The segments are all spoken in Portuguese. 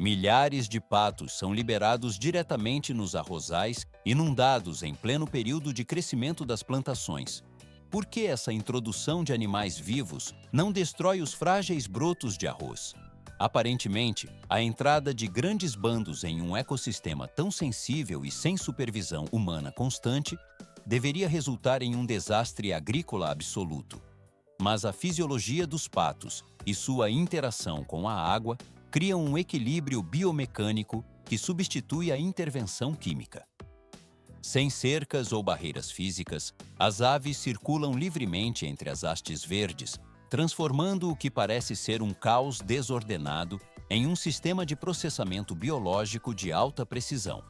Milhares de patos são liberados diretamente nos arrozais, inundados em pleno período de crescimento das plantações. Por que essa introdução de animais vivos não destrói os frágeis brotos de arroz? Aparentemente, a entrada de grandes bandos em um ecossistema tão sensível e sem supervisão humana constante deveria resultar em um desastre agrícola absoluto. Mas a fisiologia dos patos e sua interação com a água criam um equilíbrio biomecânico que substitui a intervenção química. Sem cercas ou barreiras físicas, as aves circulam livremente entre as hastes verdes, transformando o que parece ser um caos desordenado em um sistema de processamento biológico de alta precisão.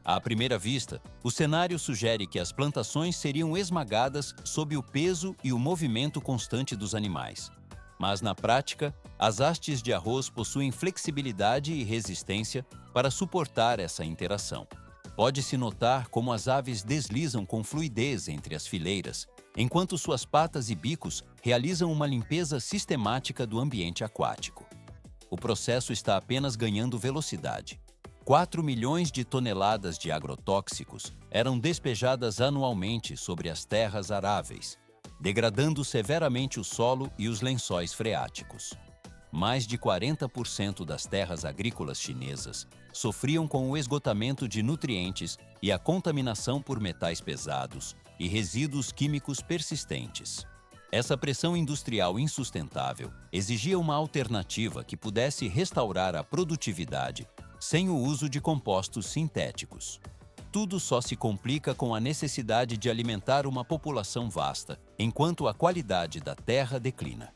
À primeira vista, o cenário sugere que as plantações seriam esmagadas sob o peso e o movimento constante dos animais. Mas, na prática, as hastes de arroz possuem flexibilidade e resistência para suportar essa interação. Pode-se notar como as aves deslizam com fluidez entre as fileiras, enquanto suas patas e bicos realizam uma limpeza sistemática do ambiente aquático. O processo está apenas ganhando velocidade. 4 milhões de toneladas de agrotóxicos eram despejadas anualmente sobre as terras aráveis, degradando severamente o solo e os lençóis freáticos. Mais de 40% das terras agrícolas chinesas sofriam com o esgotamento de nutrientes e a contaminação por metais pesados e resíduos químicos persistentes. Essa pressão industrial insustentável exigia uma alternativa que pudesse restaurar a produtividade sem o uso de compostos sintéticos. Tudo só se complica com a necessidade de alimentar uma população vasta, enquanto a qualidade da terra declina.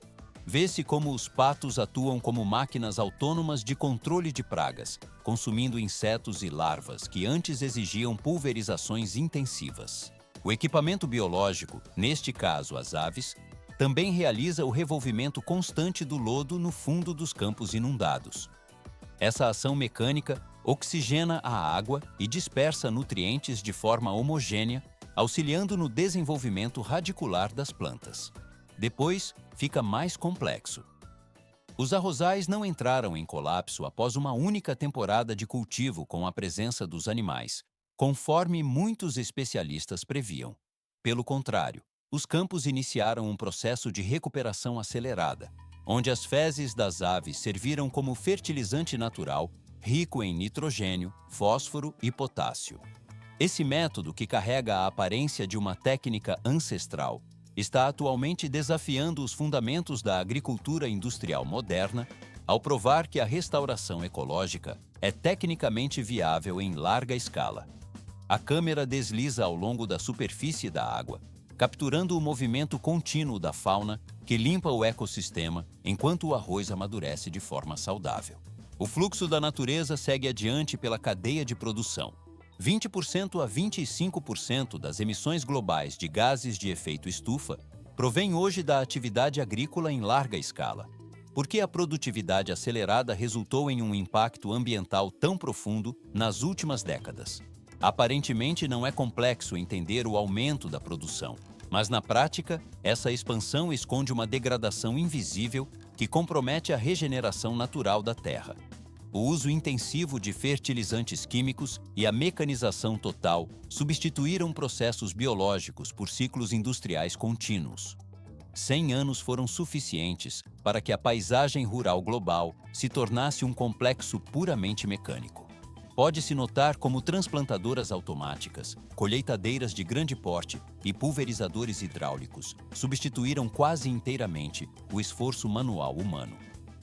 Vê-se como os patos atuam como máquinas autônomas de controle de pragas, consumindo insetos e larvas que antes exigiam pulverizações intensivas. O equipamento biológico, neste caso as aves, também realiza o revolvimento constante do lodo no fundo dos campos inundados. Essa ação mecânica oxigena a água e dispersa nutrientes de forma homogênea, auxiliando no desenvolvimento radicular das plantas. Depois, fica mais complexo. Os arrozais não entraram em colapso após uma única temporada de cultivo com a presença dos animais, conforme muitos especialistas previam. Pelo contrário, os campos iniciaram um processo de recuperação acelerada, onde as fezes das aves serviram como fertilizante natural, rico em nitrogênio, fósforo e potássio. Esse método, que carrega a aparência de uma técnica ancestral, está atualmente desafiando os fundamentos da agricultura industrial moderna, ao provar que a restauração ecológica é tecnicamente viável em larga escala. A câmera desliza ao longo da superfície da água, capturando o movimento contínuo da fauna que limpa o ecossistema enquanto o arroz amadurece de forma saudável. O fluxo da natureza segue adiante pela cadeia de produção. 20% a 25% das emissões globais de gases de efeito estufa provém hoje da atividade agrícola em larga escala. Por que a produtividade acelerada resultou em um impacto ambiental tão profundo nas últimas décadas? Aparentemente não é complexo entender o aumento da produção, mas na prática, essa expansão esconde uma degradação invisível que compromete a regeneração natural da terra. O uso intensivo de fertilizantes químicos e a mecanização total substituíram processos biológicos por ciclos industriais contínuos. 100 anos foram suficientes para que a paisagem rural global se tornasse um complexo puramente mecânico. Pode-se notar como transplantadoras automáticas, colheitadeiras de grande porte e pulverizadores hidráulicos substituíram quase inteiramente o esforço manual humano.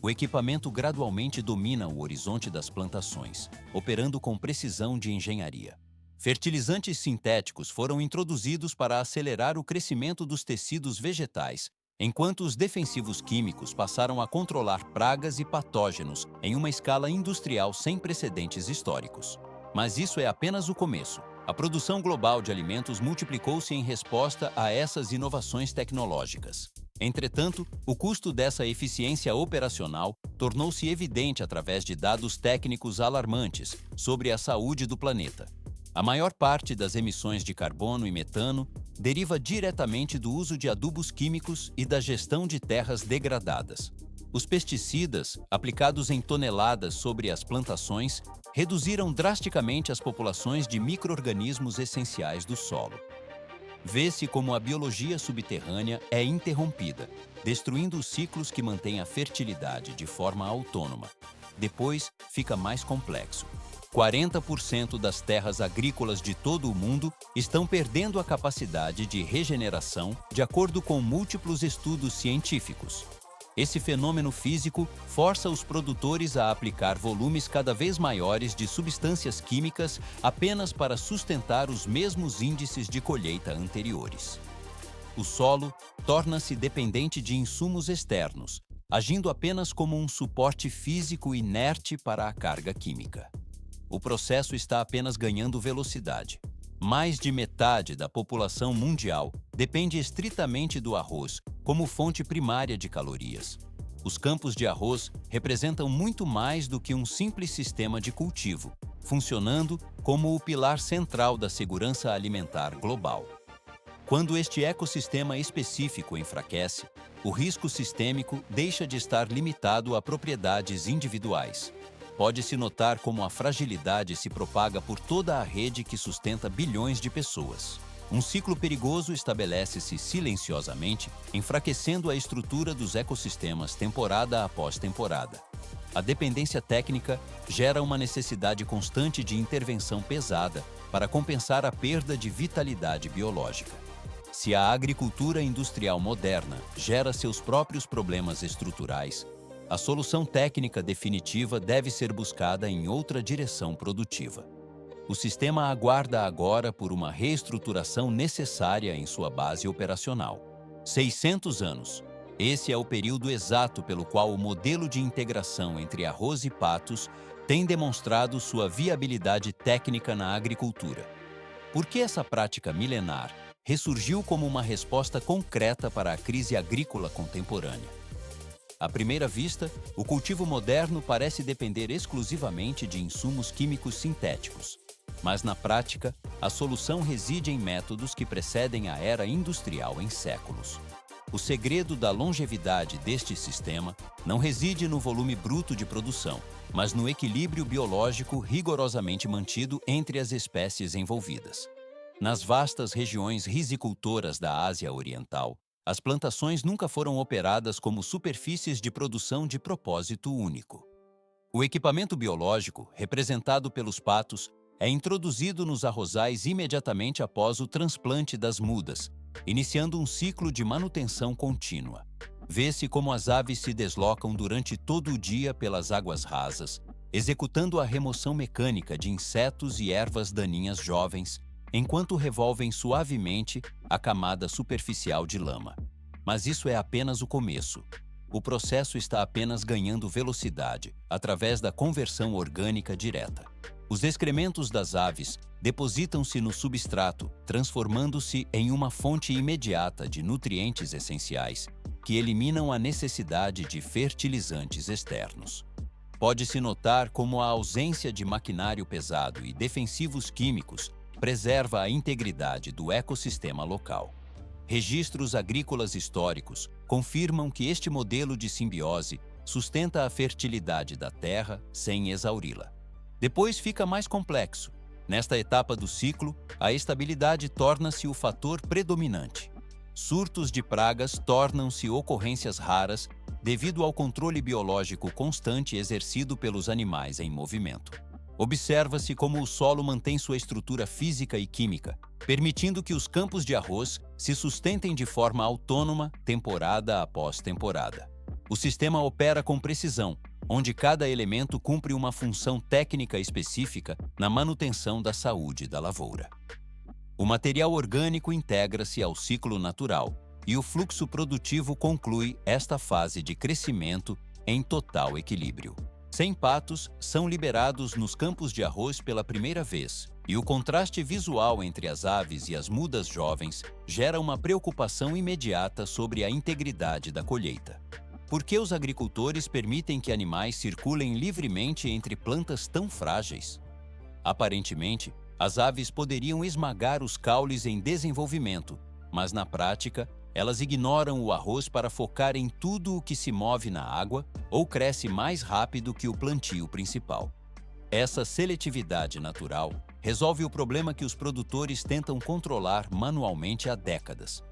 O equipamento gradualmente domina o horizonte das plantações, operando com precisão de engenharia. Fertilizantes sintéticos foram introduzidos para acelerar o crescimento dos tecidos vegetais, enquanto os defensivos químicos passaram a controlar pragas e patógenos em uma escala industrial sem precedentes históricos. Mas isso é apenas o começo. A produção global de alimentos multiplicou-se em resposta a essas inovações tecnológicas. Entretanto, o custo dessa eficiência operacional tornou-se evidente através de dados técnicos alarmantes sobre a saúde do planeta. A maior parte das emissões de carbono e metano deriva diretamente do uso de adubos químicos e da gestão de terras degradadas. Os pesticidas, aplicados em toneladas sobre as plantações, reduziram drasticamente as populações de micro-organismos essenciais do solo. Vê-se como a biologia subterrânea é interrompida, destruindo os ciclos que mantêm a fertilidade de forma autônoma. Depois, fica mais complexo. 40% das terras agrícolas de todo o mundo estão perdendo a capacidade de regeneração, de acordo com múltiplos estudos científicos. Esse fenômeno físico força os produtores a aplicar volumes cada vez maiores de substâncias químicas apenas para sustentar os mesmos índices de colheita anteriores. O solo torna-se dependente de insumos externos, agindo apenas como um suporte físico inerte para a carga química. O processo está apenas ganhando velocidade. Mais de metade da população mundial depende estritamente do arroz como fonte primária de calorias. Os campos de arroz representam muito mais do que um simples sistema de cultivo, funcionando como o pilar central da segurança alimentar global. Quando este ecossistema específico enfraquece, o risco sistêmico deixa de estar limitado a propriedades individuais. Pode-se notar como a fragilidade se propaga por toda a rede que sustenta bilhões de pessoas. Um ciclo perigoso estabelece-se silenciosamente, enfraquecendo a estrutura dos ecossistemas temporada após temporada. A dependência técnica gera uma necessidade constante de intervenção pesada para compensar a perda de vitalidade biológica. Se a agricultura industrial moderna gera seus próprios problemas estruturais, a solução técnica definitiva deve ser buscada em outra direção produtiva. O sistema aguarda agora por uma reestruturação necessária em sua base operacional. 600 anos. Esse é o período exato pelo qual o modelo de integração entre arroz e patos tem demonstrado sua viabilidade técnica na agricultura. Por que essa prática milenar ressurgiu como uma resposta concreta para a crise agrícola contemporânea? À primeira vista, o cultivo moderno parece depender exclusivamente de insumos químicos sintéticos. Mas, na prática, a solução reside em métodos que precedem a era industrial em séculos. O segredo da longevidade deste sistema não reside no volume bruto de produção, mas no equilíbrio biológico rigorosamente mantido entre as espécies envolvidas. Nas vastas regiões risicultoras da Ásia Oriental, as plantações nunca foram operadas como superfícies de produção de propósito único. O equipamento biológico, representado pelos patos, é introduzido nos arrozais imediatamente após o transplante das mudas, iniciando um ciclo de manutenção contínua. Vê-se como as aves se deslocam durante todo o dia pelas águas rasas, executando a remoção mecânica de insetos e ervas daninhas jovens, enquanto revolvem suavemente a camada superficial de lama. Mas isso é apenas o começo. O processo está apenas ganhando velocidade através da conversão orgânica direta. Os excrementos das aves depositam-se no substrato, transformando-se em uma fonte imediata de nutrientes essenciais que eliminam a necessidade de fertilizantes externos. Pode-se notar como a ausência de maquinário pesado e defensivos químicos preserva a integridade do ecossistema local. Registros agrícolas históricos confirmam que este modelo de simbiose sustenta a fertilidade da terra sem exauri-la. Depois fica mais complexo. Nesta etapa do ciclo, a estabilidade torna-se o fator predominante. Surtos de pragas tornam-se ocorrências raras devido ao controle biológico constante exercido pelos animais em movimento. Observa-se como o solo mantém sua estrutura física e química, permitindo que os campos de arroz se sustentem de forma autônoma, temporada após temporada. O sistema opera com precisão, onde cada elemento cumpre uma função técnica específica na manutenção da saúde da lavoura. O material orgânico integra-se ao ciclo natural e o fluxo produtivo conclui esta fase de crescimento em total equilíbrio. 100 patos são liberados nos campos de arroz pela primeira vez, e o contraste visual entre as aves e as mudas jovens gera uma preocupação imediata sobre a integridade da colheita. Por que os agricultores permitem que animais circulem livremente entre plantas tão frágeis? Aparentemente, as aves poderiam esmagar os caules em desenvolvimento, mas na prática, Elas ignoram o arroz para focar em tudo o que se move na água ou cresce mais rápido que o plantio principal. Essa seletividade natural resolve o problema que os produtores tentam controlar manualmente há décadas.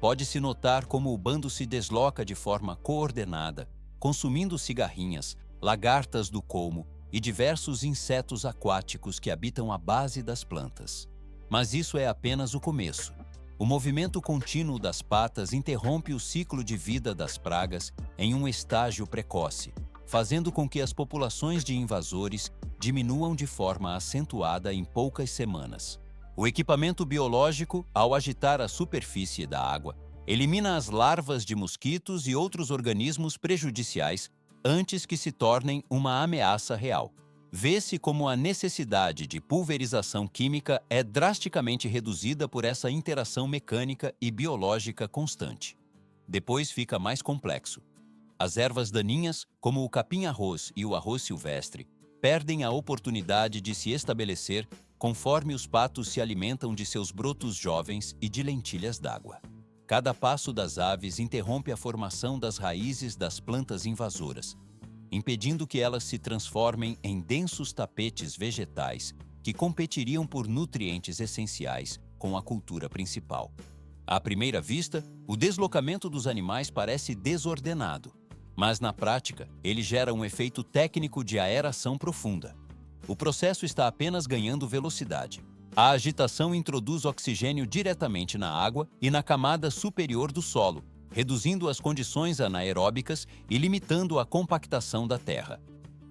Pode-se notar como o bando se desloca de forma coordenada, consumindo cigarrinhas, lagartas do colmo e diversos insetos aquáticos que habitam a base das plantas. Mas isso é apenas o começo. O movimento contínuo das patas interrompe o ciclo de vida das pragas em um estágio precoce, fazendo com que as populações de invasores diminuam de forma acentuada em poucas semanas. O equipamento biológico, ao agitar a superfície da água, elimina as larvas de mosquitos e outros organismos prejudiciais antes que se tornem uma ameaça real. Vê-se como a necessidade de pulverização química é drasticamente reduzida por essa interação mecânica e biológica constante. Depois fica mais complexo. As ervas daninhas, como o capim-arroz e o arroz silvestre, perdem a oportunidade de se estabelecer conforme os patos se alimentam de seus brotos jovens e de lentilhas d'água. Cada passo das aves interrompe a formação das raízes das plantas invasoras, impedindo que elas se transformem em densos tapetes vegetais que competiriam por nutrientes essenciais com a cultura principal. À primeira vista, o deslocamento dos animais parece desordenado, mas na prática, ele gera um efeito técnico de aeração profunda. O processo está apenas ganhando velocidade. A agitação introduz oxigênio diretamente na água e na camada superior do solo, reduzindo as condições anaeróbicas e limitando a compactação da terra.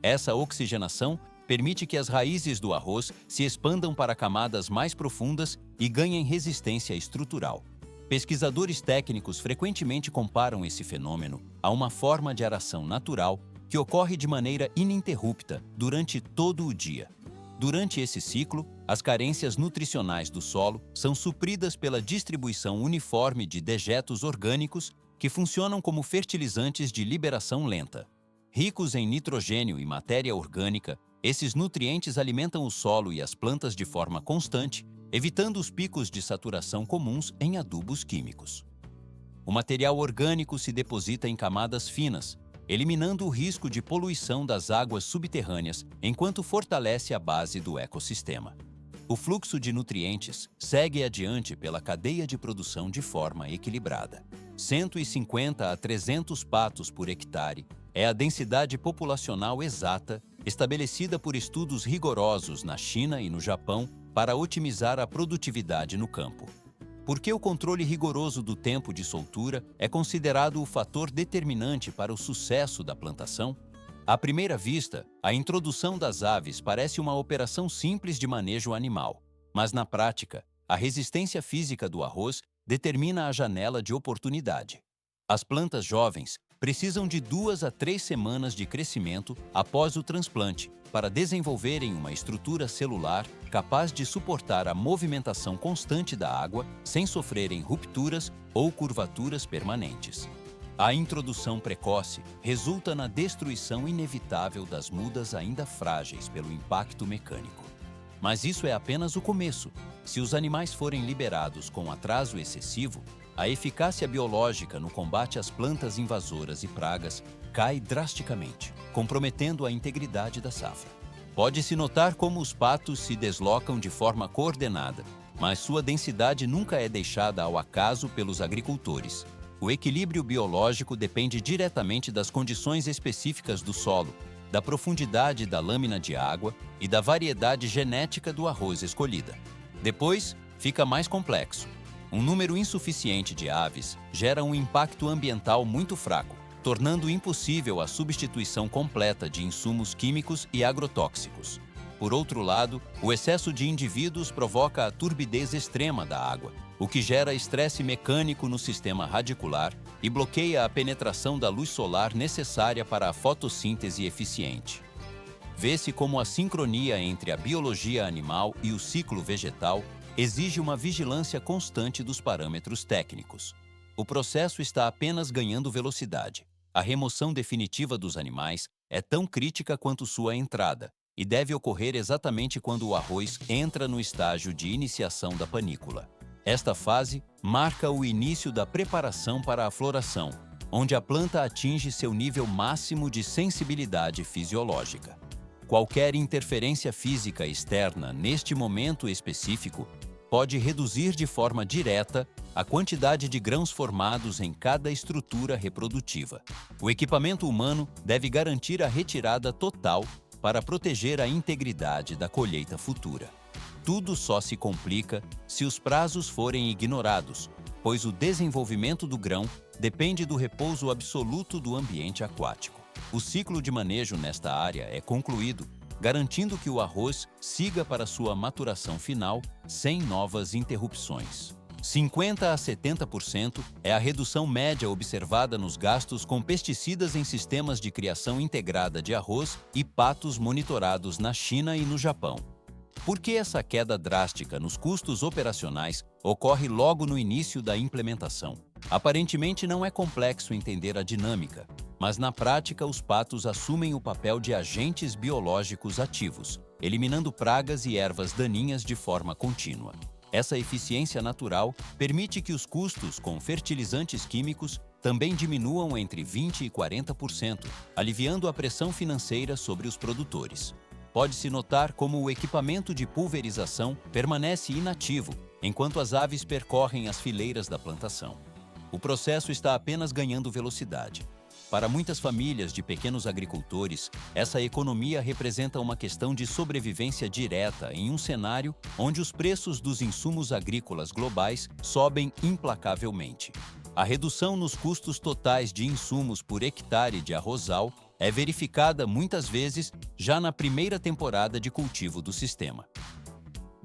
Essa oxigenação permite que as raízes do arroz se expandam para camadas mais profundas e ganhem resistência estrutural. Pesquisadores técnicos frequentemente comparam esse fenômeno a uma forma de aração natural que ocorre de maneira ininterrupta durante todo o dia. Durante esse ciclo, as carências nutricionais do solo são supridas pela distribuição uniforme de dejetos orgânicos que funcionam como fertilizantes de liberação lenta. Ricos em nitrogênio e matéria orgânica, esses nutrientes alimentam o solo e as plantas de forma constante, evitando os picos de saturação comuns em adubos químicos. O material orgânico se deposita em camadas finas, eliminando o risco de poluição das águas subterrâneas enquanto fortalece a base do ecossistema. O fluxo de nutrientes segue adiante pela cadeia de produção de forma equilibrada. 150 a 300 patos por hectare é a densidade populacional exata estabelecida por estudos rigorosos na China e no Japão para otimizar a produtividade no campo. Por que o controle rigoroso do tempo de soltura é considerado o fator determinante para o sucesso da plantação? À primeira vista, a introdução das aves parece uma operação simples de manejo animal, mas na prática, a resistência física do arroz determina a janela de oportunidade. As plantas jovens precisam de 2 a 3 semanas de crescimento após o transplante para desenvolverem uma estrutura celular capaz de suportar a movimentação constante da água sem sofrerem rupturas ou curvaturas permanentes. A introdução precoce resulta na destruição inevitável das mudas ainda frágeis pelo impacto mecânico. Mas isso é apenas o começo. Se os animais forem liberados com atraso excessivo, a eficácia biológica no combate às plantas invasoras e pragas cai drasticamente, comprometendo a integridade da safra. Pode-se notar como os patos se deslocam de forma coordenada, mas sua densidade nunca é deixada ao acaso pelos agricultores. O equilíbrio biológico depende diretamente das condições específicas do solo, da profundidade da lâmina de água e da variedade genética do arroz escolhida. Depois, fica mais complexo. Um número insuficiente de aves gera um impacto ambiental muito fraco, tornando impossível a substituição completa de insumos químicos e agrotóxicos. Por outro lado, o excesso de indivíduos provoca a turbidez extrema da água, o que gera estresse mecânico no sistema radicular e bloqueia a penetração da luz solar necessária para a fotossíntese eficiente. Vê-se como a sincronia entre a biologia animal e o ciclo vegetal exige uma vigilância constante dos parâmetros técnicos. O processo está apenas ganhando velocidade. A remoção definitiva dos animais é tão crítica quanto sua entrada e deve ocorrer exatamente quando o arroz entra no estágio de iniciação da panícula. Esta fase marca o início da preparação para a floração, onde a planta atinge seu nível máximo de sensibilidade fisiológica. Qualquer interferência física externa neste momento específico pode reduzir de forma direta a quantidade de grãos formados em cada estrutura reprodutiva. O equipamento humano deve garantir a retirada total para proteger a integridade da colheita futura. Tudo só se complica se os prazos forem ignorados, pois o desenvolvimento do grão depende do repouso absoluto do ambiente aquático. O ciclo de manejo nesta área é concluído, garantindo que o arroz siga para sua maturação final sem novas interrupções. 50% a 70% é a redução média observada nos gastos com pesticidas em sistemas de criação integrada de arroz e patos monitorados na China e no Japão. Por que essa queda drástica nos custos operacionais ocorre logo no início da implementação? Aparentemente não é complexo entender a dinâmica, mas na prática os patos assumem o papel de agentes biológicos ativos, eliminando pragas e ervas daninhas de forma contínua. Essa eficiência natural permite que os custos com fertilizantes químicos também diminuam entre 20% e 40%, aliviando a pressão financeira sobre os produtores. Pode-se notar como o equipamento de pulverização permanece inativo enquanto as aves percorrem as fileiras da plantação. O processo está apenas ganhando velocidade. Para muitas famílias de pequenos agricultores, essa economia representa uma questão de sobrevivência direta em um cenário onde os preços dos insumos agrícolas globais sobem implacavelmente. A redução nos custos totais de insumos por hectare de arrozal é verificada muitas vezes já na primeira temporada de cultivo do sistema.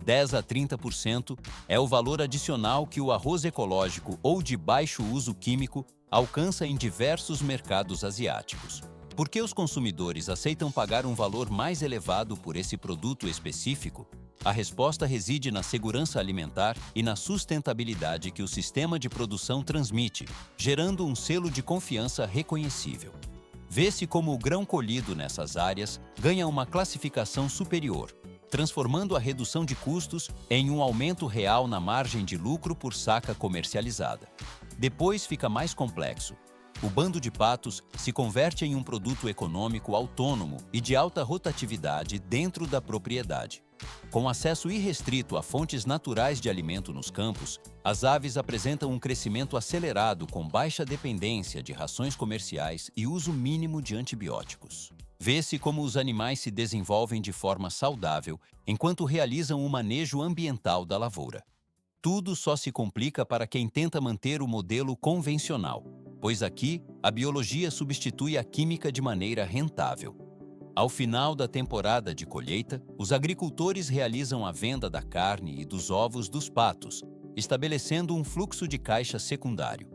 10% a 30% é o valor adicional que o arroz ecológico ou de baixo uso químico alcança em diversos mercados asiáticos. Por que os consumidores aceitam pagar um valor mais elevado por esse produto específico? A resposta reside na segurança alimentar e na sustentabilidade que o sistema de produção transmite, gerando um selo de confiança reconhecível. Vê-se como o grão colhido nessas áreas ganha uma classificação superior, transformando a redução de custos em um aumento real na margem de lucro por saca comercializada. Depois fica mais complexo. O bando de patos se converte em um produto econômico autônomo e de alta rotatividade dentro da propriedade. Com acesso irrestrito a fontes naturais de alimento nos campos, as aves apresentam um crescimento acelerado com baixa dependência de rações comerciais e uso mínimo de antibióticos. Vê-se como os animais se desenvolvem de forma saudável enquanto realizam o manejo ambiental da lavoura. Tudo só se complica para quem tenta manter o modelo convencional, pois aqui a biologia substitui a química de maneira rentável. Ao final da temporada de colheita, os agricultores realizam a venda da carne e dos ovos dos patos, estabelecendo um fluxo de caixa secundário.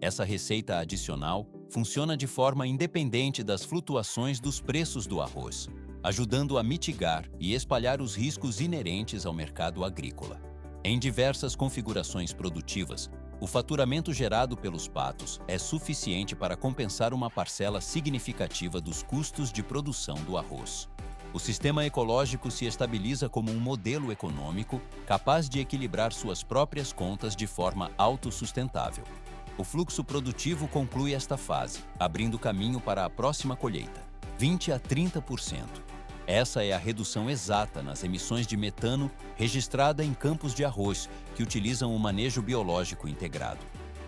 Essa receita adicional funciona de forma independente das flutuações dos preços do arroz, ajudando a mitigar e espalhar os riscos inerentes ao mercado agrícola. Em diversas configurações produtivas, o faturamento gerado pelos patos é suficiente para compensar uma parcela significativa dos custos de produção do arroz. O sistema ecológico se estabiliza como um modelo econômico capaz de equilibrar suas próprias contas de forma autossustentável. O fluxo produtivo conclui esta fase, abrindo caminho para a próxima colheita, 20% a 30%. Essa é a redução exata nas emissões de metano registrada em campos de arroz que utilizam o manejo biológico integrado.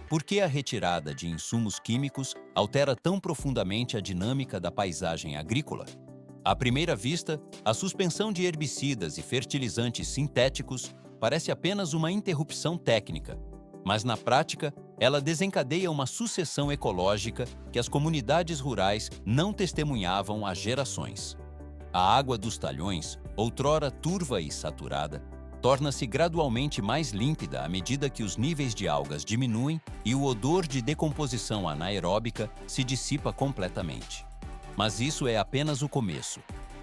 Por que a retirada de insumos químicos altera tão profundamente a dinâmica da paisagem agrícola? À primeira vista, a suspensão de herbicidas e fertilizantes sintéticos parece apenas uma interrupção técnica, mas na prática, ela desencadeia uma sucessão ecológica que as comunidades rurais não testemunhavam há gerações. A água dos talhões, outrora turva e saturada, torna-se gradualmente mais límpida à medida que os níveis de algas diminuem e o odor de decomposição anaeróbica se dissipa completamente. Mas isso é apenas o começo.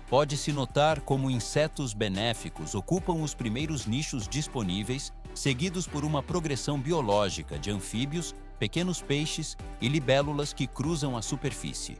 Pode-se notar como insetos benéficos ocupam os primeiros nichos disponíveis, seguidos por uma progressão biológica de anfíbios, pequenos peixes e libélulas que cruzam a superfície.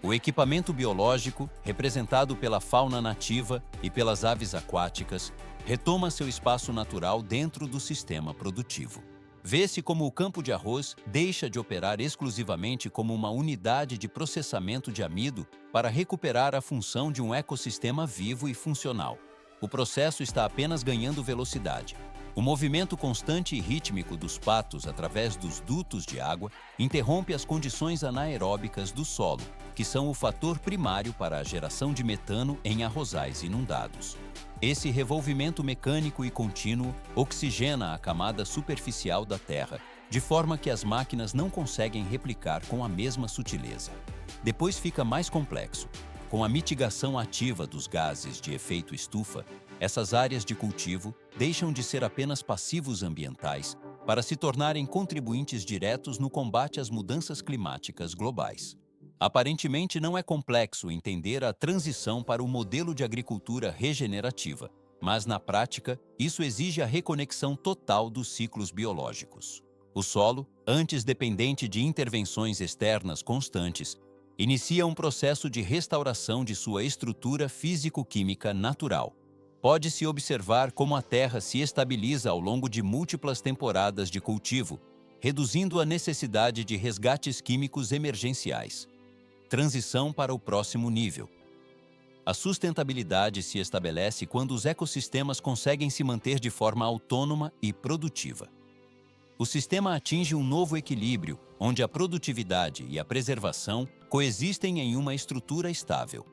O equipamento biológico, representado pela fauna nativa e pelas aves aquáticas, retoma seu espaço natural dentro do sistema produtivo. Vê-se como o campo de arroz deixa de operar exclusivamente como uma unidade de processamento de amido para recuperar a função de um ecossistema vivo e funcional. O processo está apenas ganhando velocidade. O movimento constante e rítmico dos patos através dos dutos de água interrompe as condições anaeróbicas do solo, que são o fator primário para a geração de metano em arrozais inundados. Esse revolvimento mecânico e contínuo oxigena a camada superficial da terra, de forma que as máquinas não conseguem replicar com a mesma sutileza. Depois fica mais complexo. Com a mitigação ativa dos gases de efeito estufa, essas áreas de cultivo deixam de ser apenas passivos ambientais para se tornarem contribuintes diretos no combate às mudanças climáticas globais. Aparentemente não é complexo entender a transição para o modelo de agricultura regenerativa, mas na prática, isso exige a reconexão total dos ciclos biológicos. O solo, antes dependente de intervenções externas constantes, inicia um processo de restauração de sua estrutura físico-química natural. Pode-se observar como a terra se estabiliza ao longo de múltiplas temporadas de cultivo, reduzindo a necessidade de resgates químicos emergenciais. Transição para o próximo nível. A sustentabilidade se estabelece quando os ecossistemas conseguem se manter de forma autônoma e produtiva. O sistema atinge um novo equilíbrio, onde a produtividade e a preservação coexistem em uma estrutura estável.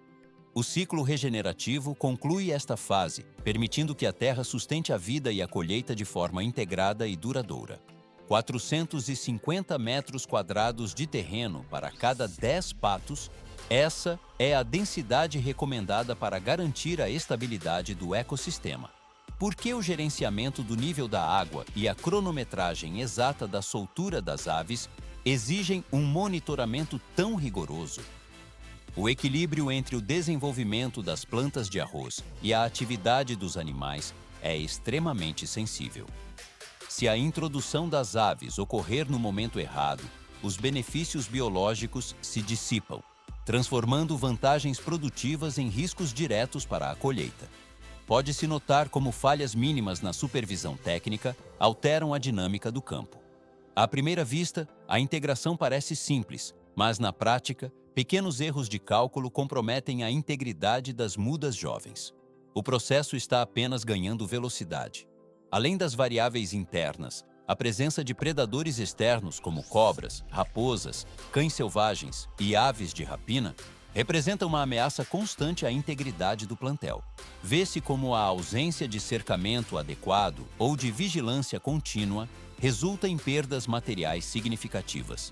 O ciclo regenerativo conclui esta fase, permitindo que a terra sustente a vida e a colheita de forma integrada e duradoura. 450 metros quadrados de terreno para cada 10 patos, essa é a densidade recomendada para garantir a estabilidade do ecossistema. Por que o gerenciamento do nível da água e a cronometragem exata da soltura das aves exigem um monitoramento tão rigoroso? O equilíbrio entre o desenvolvimento das plantas de arroz e a atividade dos animais é extremamente sensível. Se a introdução das aves ocorrer no momento errado, os benefícios biológicos se dissipam, transformando vantagens produtivas em riscos diretos para a colheita. Pode-se notar como falhas mínimas na supervisão técnica alteram a dinâmica do campo. À primeira vista, a integração parece simples, mas na prática, pequenos erros de cálculo comprometem a integridade das mudas jovens. O processo está apenas ganhando velocidade. Além das variáveis internas, a presença de predadores externos como cobras, raposas, cães selvagens e aves de rapina representa uma ameaça constante à integridade do plantel. Vê-se como a ausência de cercamento adequado ou de vigilância contínua resulta em perdas materiais significativas.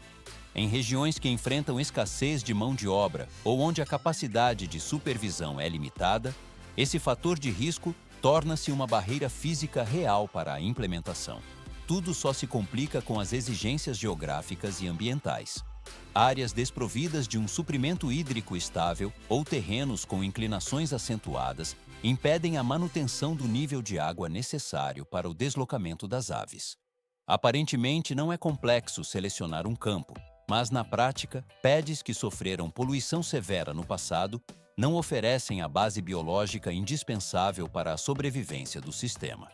Em regiões que enfrentam escassez de mão de obra ou onde a capacidade de supervisão é limitada, esse fator de risco torna-se uma barreira física real para a implementação. Tudo só se complica com as exigências geográficas e ambientais. Áreas desprovidas de um suprimento hídrico estável ou terrenos com inclinações acentuadas impedem a manutenção do nível de água necessário para o deslocamento das aves. Aparentemente não é complexo selecionar um campo, mas na prática, PEDs que sofreram poluição severa no passado não oferecem a base biológica indispensável para a sobrevivência do sistema.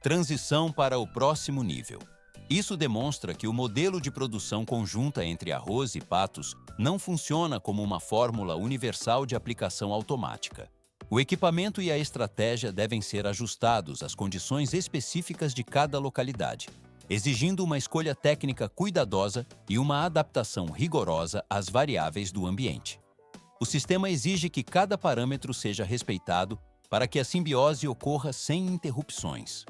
Transição para o próximo nível. Isso demonstra que o modelo de produção conjunta entre arroz e patos não funciona como uma fórmula universal de aplicação automática. O equipamento e a estratégia devem ser ajustados às condições específicas de cada localidade, exigindo uma escolha técnica cuidadosa e uma adaptação rigorosa às variáveis do ambiente. O sistema exige que cada parâmetro seja respeitado para que a simbiose ocorra sem interrupções.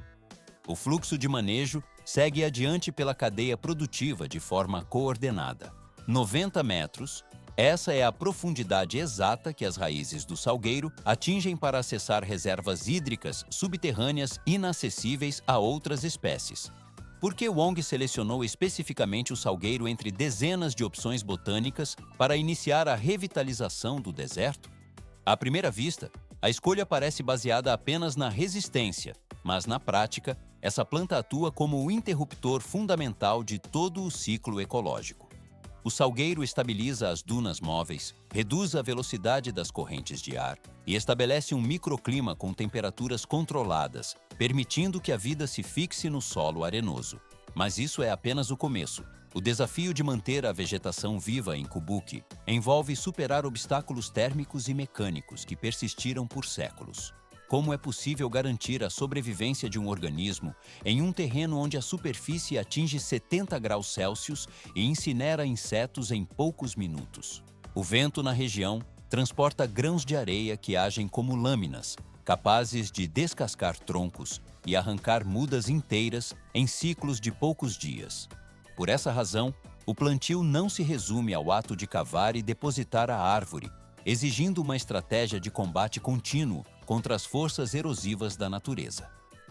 O fluxo de manejo segue adiante pela cadeia produtiva de forma coordenada. 90 metros, essa é a profundidade exata que as raízes do salgueiro atingem para acessar reservas hídricas subterrâneas inacessíveis a outras espécies. Por que Wong selecionou especificamente o salgueiro entre dezenas de opções botânicas para iniciar a revitalização do deserto? À primeira vista, a escolha parece baseada apenas na resistência, mas na prática, essa planta atua como o interruptor fundamental de todo o ciclo ecológico. O salgueiro estabiliza as dunas móveis, reduz a velocidade das correntes de ar e estabelece um microclima com temperaturas controladas, permitindo que a vida se fixe no solo arenoso. Mas isso é apenas o começo. O desafio de manter a vegetação viva em Kubuki envolve superar obstáculos térmicos e mecânicos que persistiram por séculos. Como é possível garantir a sobrevivência de um organismo em um terreno onde a superfície atinge 70 graus Celsius e incinera insetos em poucos minutos? O vento na região transporta grãos de areia que agem como lâminas, capazes de descascar troncos e arrancar mudas inteiras em ciclos de poucos dias. Por essa razão, o plantio não se resume ao ato de cavar e depositar a árvore, exigindo uma estratégia de combate contínuo contra as forças erosivas da natureza.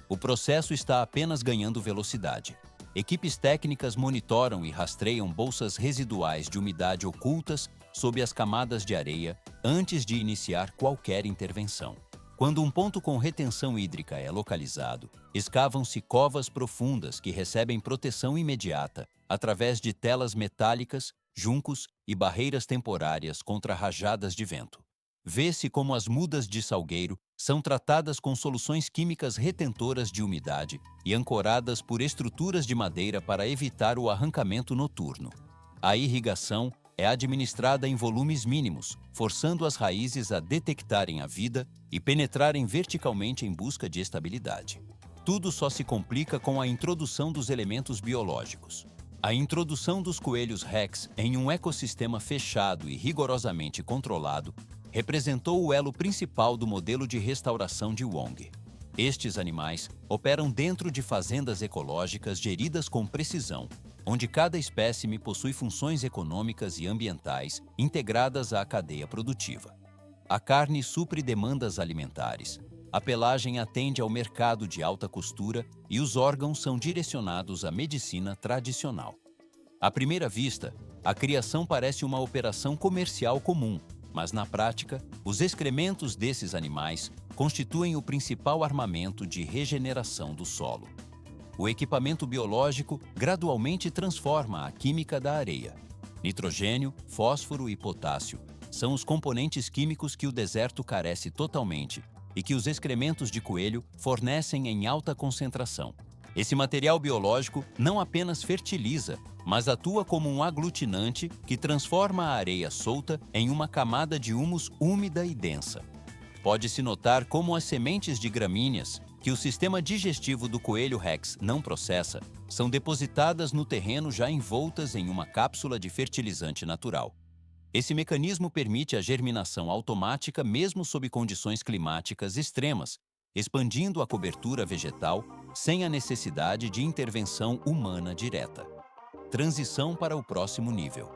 O processo está apenas ganhando velocidade. Equipes técnicas monitoram e rastreiam bolsas residuais de umidade ocultas sob as camadas de areia antes de iniciar qualquer intervenção. Quando um ponto com retenção hídrica é localizado, escavam-se covas profundas que recebem proteção imediata através de telas metálicas, juncos e barreiras temporárias contra rajadas de vento. Vê-se como as mudas de salgueiro são tratadas com soluções químicas retentoras de umidade e ancoradas por estruturas de madeira para evitar o arrancamento noturno. A irrigação é administrada em volumes mínimos, forçando as raízes a detectarem a vida e penetrarem verticalmente em busca de estabilidade. Tudo só se complica com a introdução dos elementos biológicos. A introdução dos coelhos Rex em um ecossistema fechado e rigorosamente controlado representou o elo principal do modelo de restauração de Wong. Estes animais operam dentro de fazendas ecológicas geridas com precisão, onde cada espécime possui funções econômicas e ambientais integradas à cadeia produtiva. A carne supre demandas alimentares, a pelagem atende ao mercado de alta costura e os órgãos são direcionados à medicina tradicional. À primeira vista, a criação parece uma operação comercial comum, mas na prática, os excrementos desses animais constituem o principal armamento de regeneração do solo. O equipamento biológico gradualmente transforma a química da areia. Nitrogênio, fósforo e potássio são os componentes químicos que o deserto carece totalmente e que os excrementos de coelho fornecem em alta concentração. Esse material biológico não apenas fertiliza, mas atua como um aglutinante que transforma a areia solta em uma camada de humus úmida e densa. Pode-se notar como as sementes de gramíneas, que o sistema digestivo do coelho Rex não processa, são depositadas no terreno já envoltas em uma cápsula de fertilizante natural. Esse mecanismo permite a germinação automática mesmo sob condições climáticas extremas, expandindo a cobertura vegetal sem a necessidade de intervenção humana direta. Transição para o próximo nível.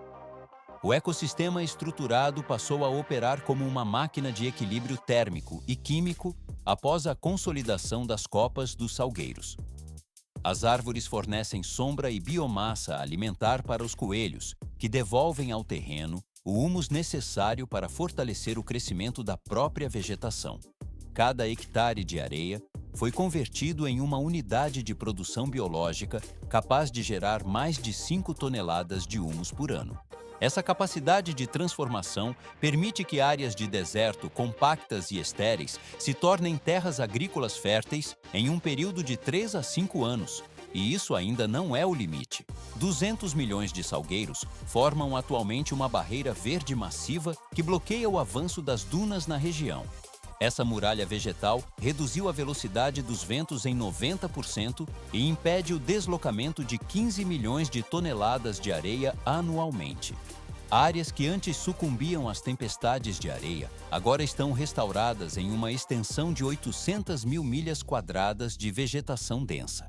O ecossistema estruturado passou a operar como uma máquina de equilíbrio térmico e químico após a consolidação das copas dos salgueiros. As árvores fornecem sombra e biomassa alimentar para os coelhos, que devolvem ao terreno o humus necessário para fortalecer o crescimento da própria vegetação. Cada hectare de areia foi convertido em uma unidade de produção biológica capaz de gerar mais de 5 toneladas de humus por ano. Essa capacidade de transformação permite que áreas de deserto compactas e estéreis se tornem terras agrícolas férteis em um período de 3 a 5 anos, e isso ainda não é o limite. 200 milhões de salgueiros formam atualmente uma barreira verde massiva que bloqueia o avanço das dunas na região. Essa muralha vegetal reduziu a velocidade dos ventos em 90% e impede o deslocamento de 15 milhões de toneladas de areia anualmente. Áreas que antes sucumbiam às tempestades de areia agora estão restauradas em uma extensão de 800 mil milhas quadradas de vegetação densa.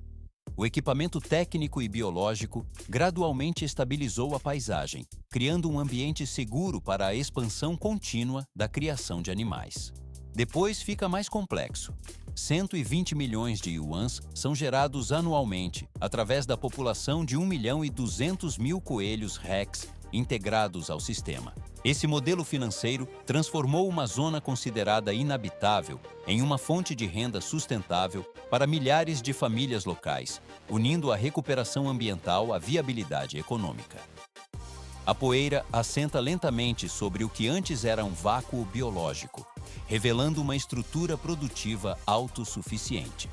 O equipamento técnico e biológico gradualmente estabilizou a paisagem, criando um ambiente seguro para a expansão contínua da criação de animais. Depois fica mais complexo. 120 milhões de yuans são gerados anualmente através da população de 1.200.000 coelhos Rex integrados ao sistema. Esse modelo financeiro transformou uma zona considerada inabitável em uma fonte de renda sustentável para milhares de famílias locais, unindo a recuperação ambiental à viabilidade econômica. A poeira assenta lentamente sobre o que antes era um vácuo biológico, revelando uma estrutura produtiva autossuficiente.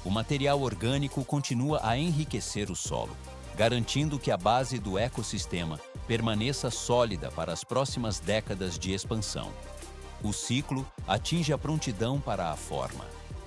o material orgânico continua a enriquecer o solo, garantindo que a base do ecossistema permaneça sólida para as próximas décadas de expansão. O ciclo atinge a prontidão para a forma.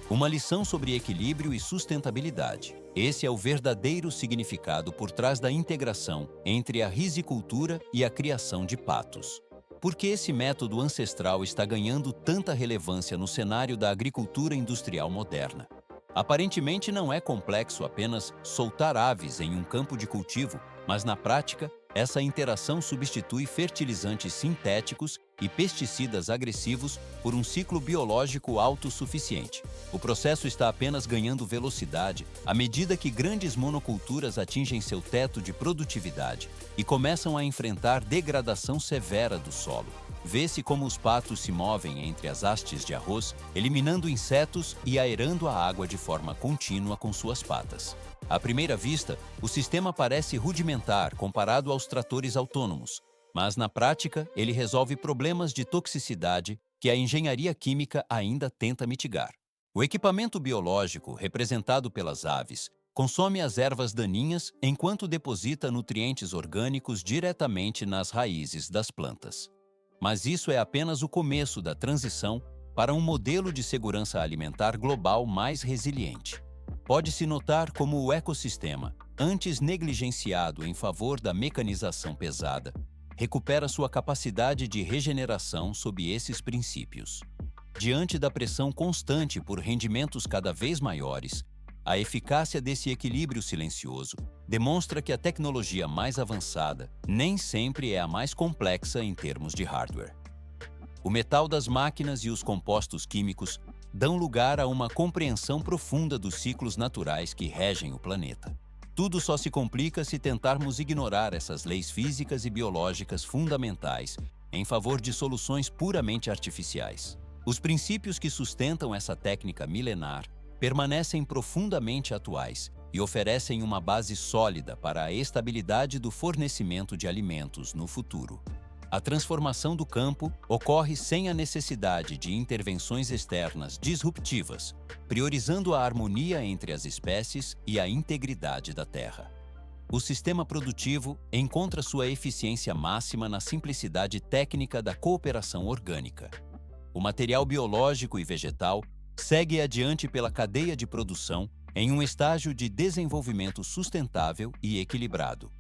Uma lição sobre equilíbrio e sustentabilidade. Esse é o verdadeiro significado por trás da integração entre a risicultura e a criação de patos. Por que esse método ancestral está ganhando tanta relevância no cenário da agricultura industrial moderna? Aparentemente não é complexo apenas soltar aves em um campo de cultivo, mas na prática, essa interação substitui fertilizantes sintéticos e pesticidas agressivos por um ciclo biológico autossuficiente. O processo está apenas ganhando velocidade à medida que grandes monoculturas atingem seu teto de produtividade e começam a enfrentar degradação severa do solo. Vê-se como os patos se movem entre as hastes de arroz, eliminando insetos e aerando a água de forma contínua com suas patas. À primeira vista, o sistema parece rudimentar comparado aos tratores autônomos, mas na prática ele resolve problemas de toxicidade que a engenharia química ainda tenta mitigar. O equipamento biológico, representado pelas aves, consome as ervas daninhas enquanto deposita nutrientes orgânicos diretamente nas raízes das plantas. Mas isso é apenas o começo da transição para um modelo de segurança alimentar global mais resiliente. Pode-se notar como o ecossistema, antes negligenciado em favor da mecanização pesada, recupera sua capacidade de regeneração sob esses princípios. Diante da pressão constante por rendimentos cada vez maiores, a eficácia desse equilíbrio silencioso demonstra que a tecnologia mais avançada nem sempre é a mais complexa em termos de hardware. O metal das máquinas e os compostos químicos dão lugar a uma compreensão profunda dos ciclos naturais que regem o planeta. Tudo só se complica se tentarmos ignorar essas leis físicas e biológicas fundamentais em favor de soluções puramente artificiais. Os princípios que sustentam essa técnica milenar permanecem profundamente atuais e oferecem uma base sólida para a estabilidade do fornecimento de alimentos no futuro. A transformação do campo ocorre sem a necessidade de intervenções externas disruptivas, priorizando a harmonia entre as espécies e a integridade da terra. O sistema produtivo encontra sua eficiência máxima na simplicidade técnica da cooperação orgânica. O material biológico e vegetal segue adiante pela cadeia de produção em um estágio de desenvolvimento sustentável e equilibrado.